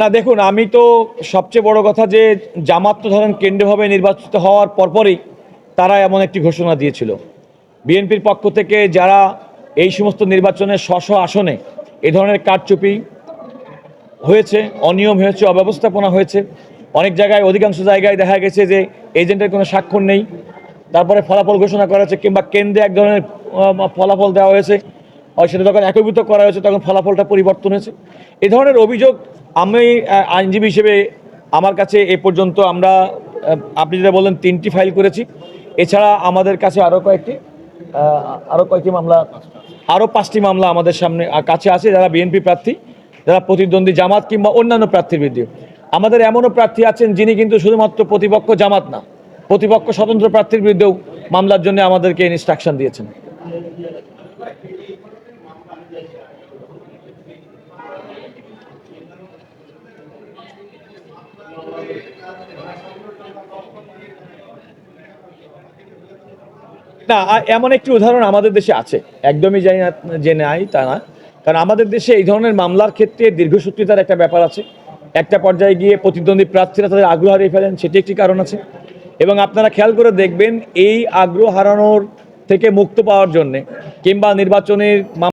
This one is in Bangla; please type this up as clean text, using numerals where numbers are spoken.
না দেখুন, আমি তো সবচেয়ে বড় কথা যে জামাত তো ধরেন কেন্দ্রীয়ভাবে নির্বাচিত হওয়ার পরপরই তারা এমন একটি ঘোষণা দিয়েছিল। বিএনপির পক্ষ থেকে যারা এই সমস্ত নির্বাচনের স্ব আসনে এ ধরনের কারচুপি হয়েছে, অনিয়ম হয়েছে, অব্যবস্থাপনা হয়েছে, অনেক জায়গায় অধিকাংশ জায়গায় দেখা গেছে যে এজেন্টের কোনো স্বাক্ষর নেই, তারপরে ফলাফল ঘোষণা করা হয়েছে, কিংবা কেন্দ্রে এক ধরনের ফলাফল দেওয়া হয়েছে, সেটা যখন একীভূত করা হয়েছে তখন ফলাফলটা পরিবর্তন হয়েছে। এ ধরনের অভিযোগ আমি আইনজীবী হিসেবে আমার কাছে এ পর্যন্ত আমরা আপনি যেটা বললেন 3টি ফাইল করেছি, এছাড়া আমাদের কাছে আরও কয়েকটি মামলা, আরও 5টি মামলা আমাদের সামনে কাছে আছে, যারা বিএনপি প্রার্থী, যারা প্রতিদ্বন্দ্বী জামাত কিংবা অন্যান্য প্রার্থীর বিরুদ্ধে। আমাদের এমনও প্রার্থী আছেন যিনি কিন্তু শুধুমাত্র প্রতিপক্ষ জামাত না, প্রতিপক্ষ স্বতন্ত্র প্রার্থীর বিরুদ্ধেও মামলার জন্য আমাদেরকে ইনস্ট্রাকশন দিয়েছেন। না, এমন একটি উদাহরণ আমাদের দেশে আছে, একদমই জানি না যে নাই তা না, কারণ আমাদের দেশে এই ধরনের মামলার ক্ষেত্রে দীর্ঘসূত্রিতার একটা ব্যাপার আছে। একটা পর্যায়ে গিয়ে প্রতিদ্বন্দ্বী প্রার্থীরা তাদের আগ্রহ হারিয়ে ফেলেন, সেটি একটি কারণ আছে। এবং আপনারা খেয়াল করে দেখবেন এই আগ্রহ হারানোর থেকে মুক্ত পাওয়ার জন্যে কিংবা নির্বাচনের